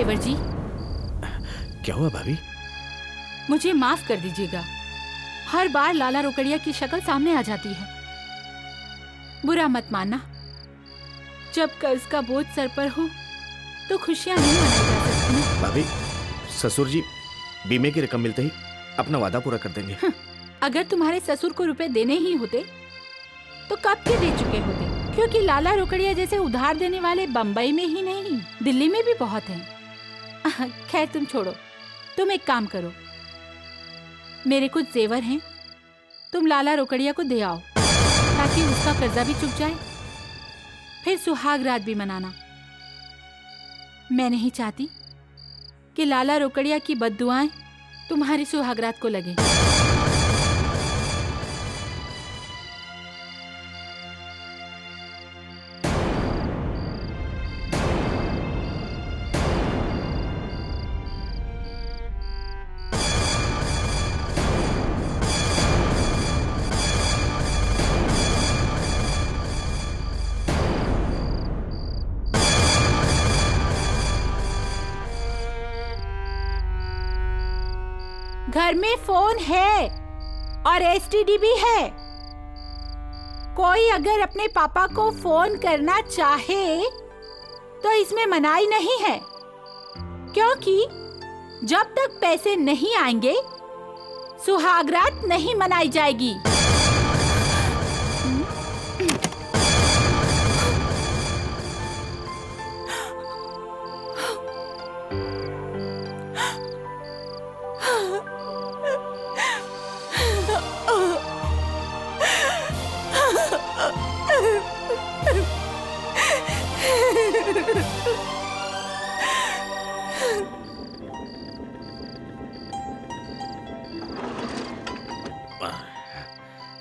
देवर जी, क्या हुआ भाभी? मुझे माफ कर दीजिएगा। हर बार लाला रोकड़िया की शक्ल सामने आ जाती है। बुरा मत मानना। जब कर्ज का बोझ सर पर हो तो खुशियां नहीं मनाई जा सकती। भाभी, ससुर जी बीमे की रकम मिलते ही अपना वादा पूरा कर देंगे। अगर तुम्हारे ससुर को रुपए देने ही होते तो कब के दे चुके होते, क्योंकि लाला रोकड़िया जैसे उधार देने वाले बम्बई में ही नहीं, दिल्ली में भी बहुत हैं। खैर तुम छोड़ो, तुम एक काम करो, मेरे कुछ जेवर हैं, तुम लाला रोकड़िया को दे आओ ताकि उसका कर्जा भी चुक जाए, फिर सुहाग रात भी मनाना। मैं नहीं चाहती कि लाला रोकड़िया की बद्दुआएं तुम्हारी सुहाग रात को लगे। घर में फोन है और एसटीडी भी है। कोई अगर अपने पापा को फोन करना चाहे तो इसमें मनाही नहीं है, क्योंकि जब तक पैसे नहीं आएंगे सुहागरात नहीं मनाई जाएगी।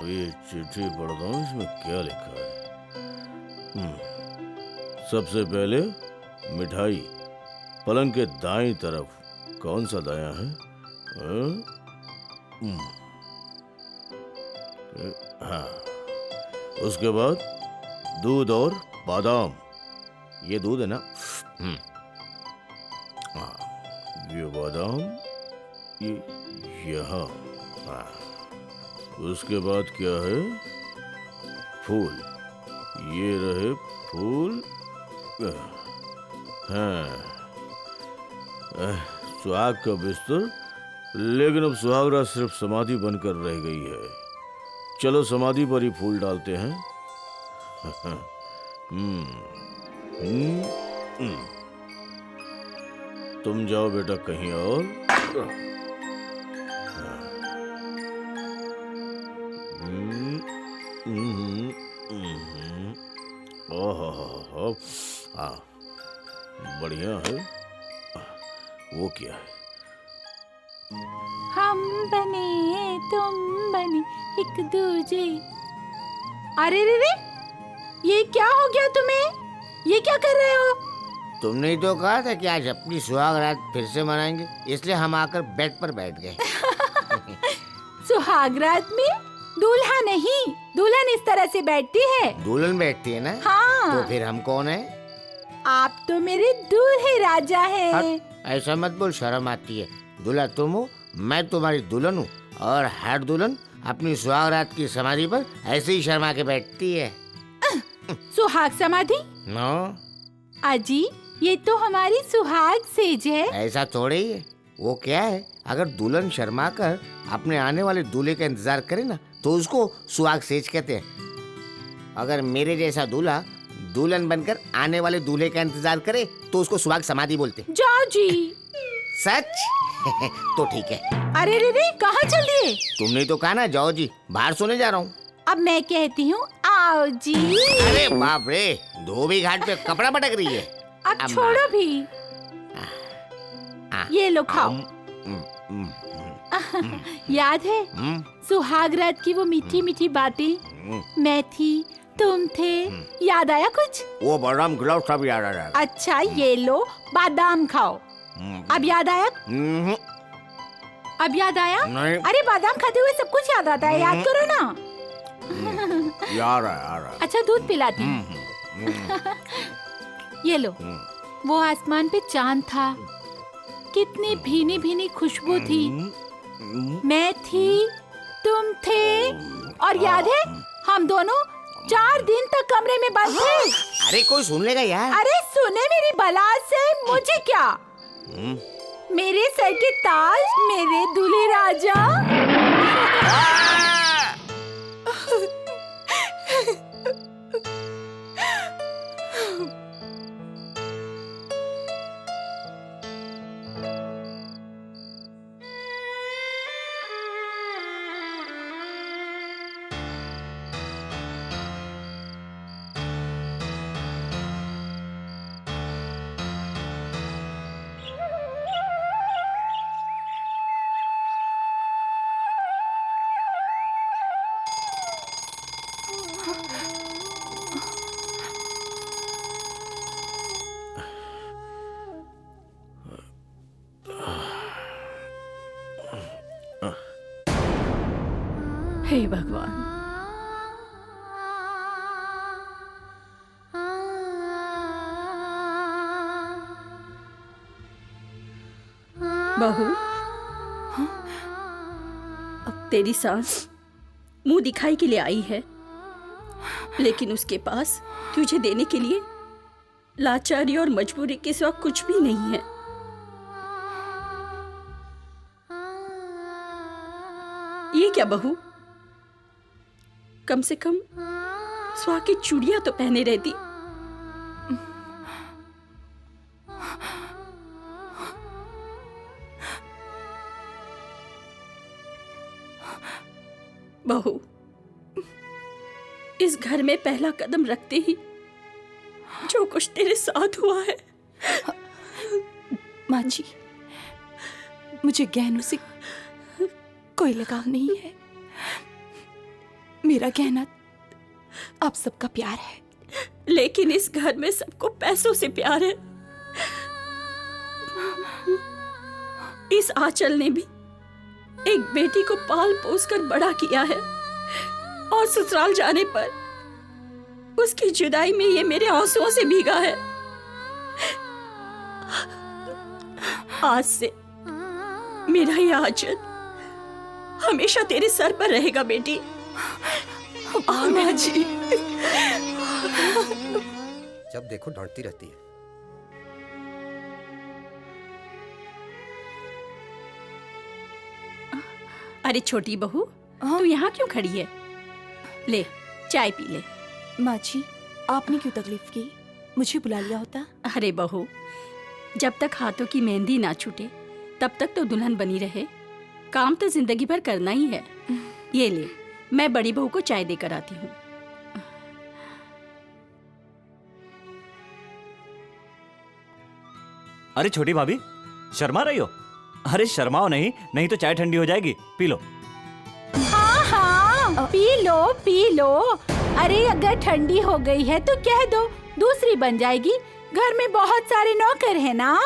ये चिट्ठी पढ़ता हूँ, इसमें क्या लिखा है। सबसे पहले मिठाई पलंग के दाईं तरफ। कौन सा दायां है? हाँ। उसके बाद दूध और बादाम। ये दूध है ना? हाँ, ये बादाम ये यहाँ। हाँ। उसके बाद क्या है? फूल। ये रहे फूल। हाँ। सुहाग का बिस्तर, लेकिन अब सुहागरात सिर्फ समाधि बनकर रह गई है। चलो समाधि पर ही फूल डालते हैं। तुम जाओ बेटा कहीं और। ओहो, हाँ, बढ़िया है। वो क्या है? हम बने तुम बने एक दूजे। अरे रे रे, ये क्या हो गया तुम्हें? ये क्या कर रहे हो? तुमने ही तो कहा था कि आज अपनी सुहाग रात फिर से मनाएंगे, इसलिए हम आकर बेड पर बैठ गए। सुहाग रात में दूल्हा नहीं, दुल्हन इस तरह से बैठती है। दुल्हन बैठती है ना? हाँ। तो फिर हम कौन है? आप तो मेरे दूल्हे राजा हैं। ऐसा मत बोल, शर्म आती है। दूल्हा तुम हो, मैं तुम्हारी दुल्हन हूँ, और हर दुल्हन अपनी सुहाग रात की समाधि पर ऐसे ही शर्मा के बैठती है। सुहाग समाधि? नो अजी, ये तो हमारी सुहाग सेज है। ऐसा थोड़े ही है। वो क्या है, अगर दुल्हन शर्मा कर अपने आने वाले दूल्हे का इंतजार करे ना, तो उसको सुहाग सेज कहते हैं। अगर मेरे जैसा दूल्हा दुल्हन बनकर आने वाले दूल्हे का इंतजार करे तो उसको सुहाग समाधि बोलते हैं। जाओ जी। सच? तो ठीक है। अरे रे रे, कहाँ चल दिए? तुमने तो कहा ना जाओ जी, बाहर सोने जा रहा हूँ। अब मैं कहती हूँ आओ जी। अरे बाप रे, धोबी घाट पे कपड़ा पटक रही है। अब छोड़ो भी। ये लो खाओ। याद है सुहाग रात की वो मीठी मीठी बातें? मैं थी, तुम थे, याद आया कुछ? वो बादाम खिलाओ, सब याद आ जाएगा। अच्छा ये लो, बादाम खाओ। अब याद आया? अब याद आया? नहीं। अरे बादाम खाते हुए सब कुछ याद आता है, याद करो ना। याद आ रहा। अच्छा दूध पिलाती हूँ। ये लो। वो आसमान पे चांद था, कितनी भीनी भीनी खुशबू थी। मैं थी, तुम थे, और याद है हम दोनों 4 दिन तक कमरे में बंद थे। अरे कोई सुन लेगा यार। अरे सुने मेरी बला से, मुझे क्या। मेरे सर के ताज, मेरे दूल्हे राजा। हे भगवान, बहू, अब तेरी सास मुंह दिखाई के लिए आई है, लेकिन उसके पास तुझे देने के लिए लाचारी और मजबूरी के सिवा कुछ भी नहीं है। ये क्या बहू, कम से कम सुहाग की चूड़ियां तो पहने रहती। बहू, इस घर में पहला कदम रखते ही जो कुछ तेरे साथ हुआ है। माँ जी, मुझे गहनों से कोई लगाव नहीं है। मेरा गहना आप सबका प्यार है। लेकिन इस घर में सबको पैसों से प्यार है। इस आंचल ने भी एक बेटी को पाल पोस कर बड़ा किया है, और ससुराल जाने पर उसकी जुदाई में ये मेरे आंसुओं से भीगा है। आज से मेरा ये आंचल हमेशा तेरे सर पर रहेगा बेटी। माँ जी, जब देखो डांटती रहती है। अरे छोटी बहू, तू यहाँ क्यों खड़ी है? ले चाय पी ले। माँ जी, आपने क्यों तकलीफ की? मुझे बुला लिया होता। अरे बहू, जब तक हाथों की मेहंदी ना छूटे तब तक तो दुल्हन बनी रहे। काम तो जिंदगी भर करना ही है। ये ले, मैं बड़ी बहू को चाय देकर आती हूँ। अरे छोटी भाभी, शर्मा रही हो? अरे शर्माओ नहीं, नहीं तो चाय ठंडी हो जाएगी। P low. हाँ हाँ, पी लो पी लो। अरे अगर ठंडी हो गई है तो कह दो, दूसरी बन जाएगी। घर में बहुत सारे नौकर हैं ना।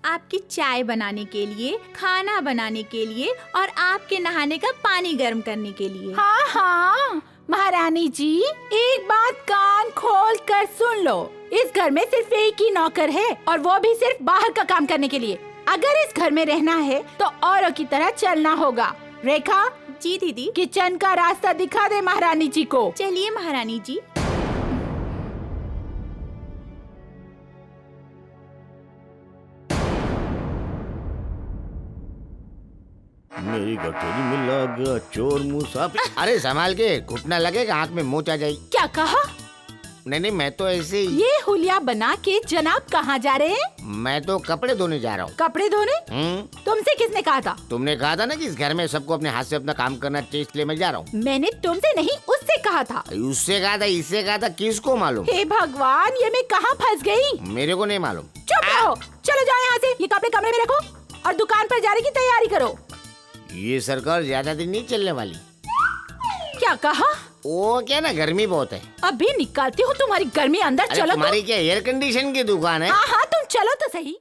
आपकी चाय बनाने के लिए, खाना बनाने के लिए और आपके नहाने का पानी गर्म करने के लिए। हाँ हाँ महारानी जी, एक बात कान खोल कर सुन लो। इस घर में सिर्फ एक ही नौकर है, और वो भी सिर्फ बाहर का काम करने के लिए। अगर इस घर में रहना है तो औरों की तरह चलना होगा। रेखा जी दीदी। किचन का रास्ता दिखा दे महारानी जी को। चलिए महारानी जी। मेरी गठरी में लग गया चोर मुसाफिर। अरे संभाल के, घुटना लगेगा, आंख में मोच आ जाएगी। क्या कहा? नहीं नहीं, मैं तो ऐसे ही। ये हुलिया बना के जनाब कहाँ जा रहे हैं? मैं तो कपड़े धोने जा रहा हूँ। कपड़े धोने? तुमसे किसने कहा था? तुमने कहा था ना कि इस घर में सबको अपने हाथ से अपना काम करना चाहिए, इसलिए मैं जा रहा हूँ। मैंने तुमसे नहीं, उससे कहा था। उससे कहा था, इससे कहा था, किसको मालूम? हे भगवान, ये मैं कहाँ फंस गई? मेरे को नहीं मालूम। चुप रहो, चलो जाओ यहाँ से। ये कपड़े कमरे में रखो और दुकान पर जाने की तैयारी करो। ये सरकार ज्यादा दिन नहीं चलने वाली। क्या कहा? वो क्या ना, गर्मी बहुत है। अभी निकालती हूँ तुम्हारी गर्मी अंदर। अरे चलो। तुम्हारी क्या एयर कंडीशन की दुकान है? हाँ हाँ, तुम चलो तो सही।